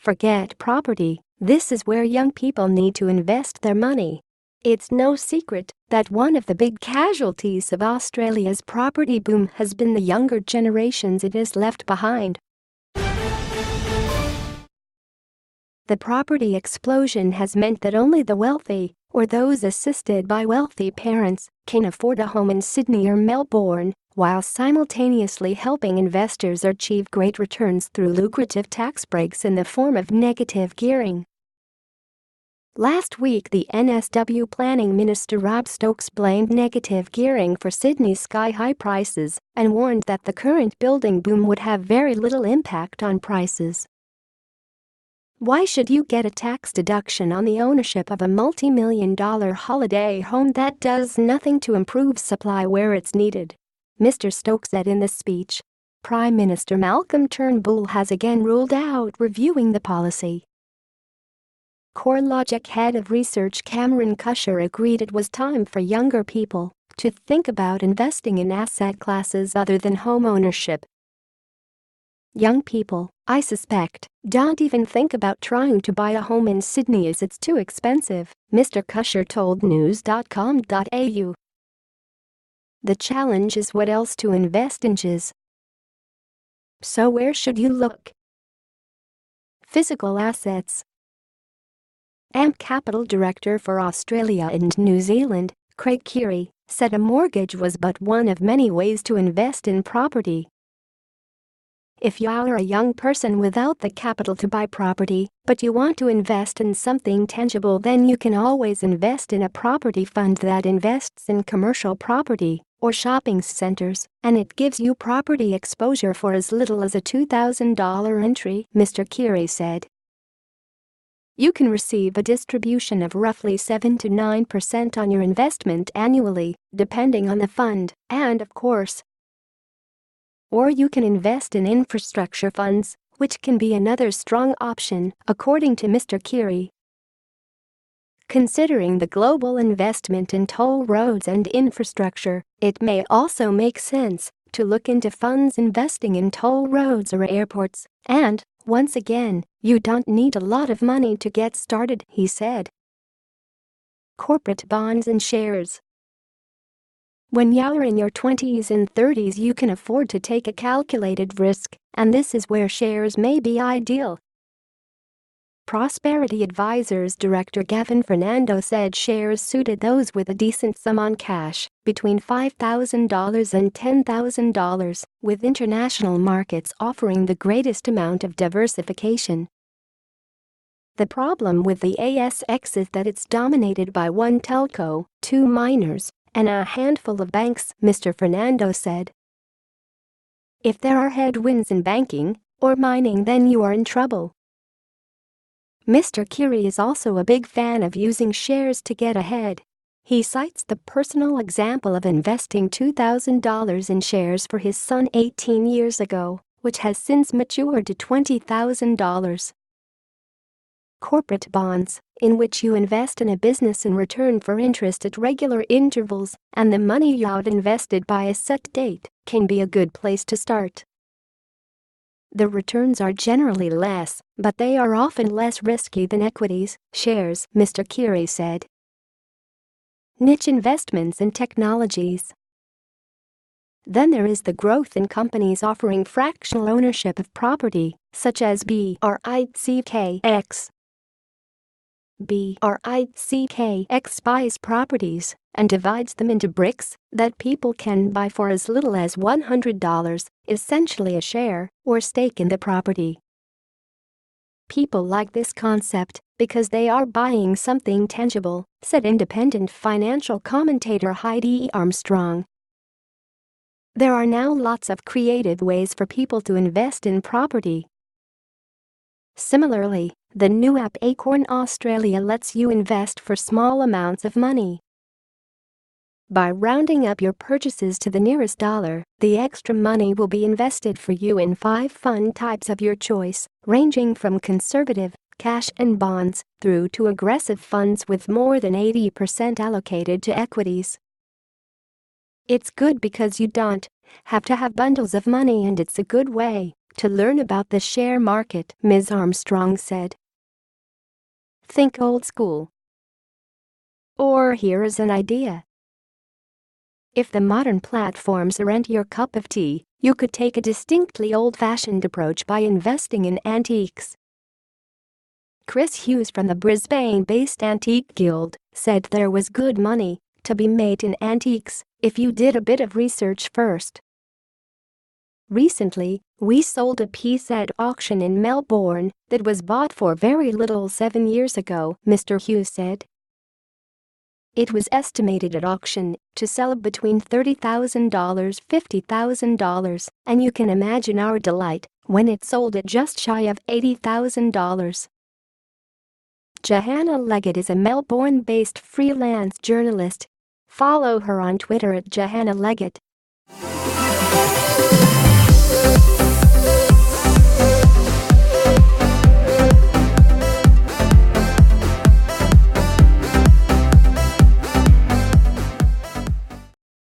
Forget property, this is where young people need to invest their money. It's no secret that one of the big casualties of Australia's property boom has been the younger generations it has left behind. The property explosion has meant that only the wealthy, or those assisted by wealthy parents, can afford a home in Sydney or Melbourne, while simultaneously helping investors achieve great returns through lucrative tax breaks in the form of negative gearing. Last week, the NSW Planning Minister Rob Stokes blamed negative gearing for Sydney's sky-high prices and warned that the current building boom would have very little impact on prices. Why should you get a tax deduction on the ownership of a multi-million-dollar holiday home that does nothing to improve supply where it's needed? Mr. Stokes said in the speech. Prime Minister Malcolm Turnbull has again ruled out reviewing the policy. CoreLogic head of research Cameron Cusher agreed it was time for younger people to think about investing in asset classes other than home ownership. Young people, I suspect, don't even think about trying to buy a home in Sydney as it's too expensive, Mr. Cusher told news.com.au. The challenge is what else to invest in. So where should you look? Physical assets. AMP Capital Director for Australia and New Zealand, Craig Keary, said a mortgage was but one of many ways to invest in property. If you are a young person without the capital to buy property, but you want to invest in something tangible, then you can always invest in a property fund that invests in commercial property or shopping centers, and it gives you property exposure for as little as a $2,000 entry, Mr. Keary said. You can receive a distribution of roughly 7 to 9% on your investment annually, depending on the fund, and of course. Or you can invest in infrastructure funds, which can be another strong option, according to Mr. Keary. Considering the global investment in toll roads and infrastructure, it may also make sense to look into funds investing in toll roads or airports, and, once again, you don't need a lot of money to get started, he said. Corporate bonds and shares. When you're in your 20s and 30s, you can afford to take a calculated risk, and this is where shares may be ideal. Prosperity Advisors Director Gavin Fernando said shares suited those with a decent sum on cash, between $5,000 and $10,000, with international markets offering the greatest amount of diversification. The problem with the ASX is that it's dominated by one telco, two miners, and a handful of banks, Mr. Fernando said. If there are headwinds in banking or mining, then you are in trouble. Mr. Keary is also a big fan of using shares to get ahead. He cites the personal example of investing $2,000 in shares for his son 18 years ago, which has since matured to $20,000. Corporate bonds, in which you invest in a business in return for interest at regular intervals, and the money you out invested by a set date, can be a good place to start. The returns are generally less, but they are often less risky than equities, shares, Mr. Keary said. Niche investments in technologies. Then there is the growth in companies offering fractional ownership of property, such as BRICKX. BRICKX buys properties and divides them into bricks that people can buy for as little as $100, essentially a share or stake in the property. People like this concept because they are buying something tangible, said independent financial commentator Heidi Armstrong. There are now lots of creative ways for people to invest in property. Similarly, the new app Acorn Australia lets you invest for small amounts of money. By rounding up your purchases to the nearest dollar, the extra money will be invested for you in 5 fund types of your choice, ranging from conservative, cash and bonds, through to aggressive funds with more than 80% allocated to equities. It's good because you don't have to have bundles of money, and it's a good way to learn about the share market, Ms. Armstrong said. Think old school. Or here is an idea. If the modern platforms aren't your cup of tea, you could take a distinctly old-fashioned approach by investing in antiques. Chris Hughes from the Brisbane-based Antique Guild said there was good money to be made in antiques if you did a bit of research first. Recently, we sold a piece at auction in Melbourne that was bought for very little 7 years ago, Mr. Hughes said. It was estimated at auction to sell between $30,000 $50,000, and you can imagine our delight when it sold at just shy of $80,000. Johanna Leggett is a Melbourne-based freelance journalist. Follow her on Twitter at Johanna Leggett.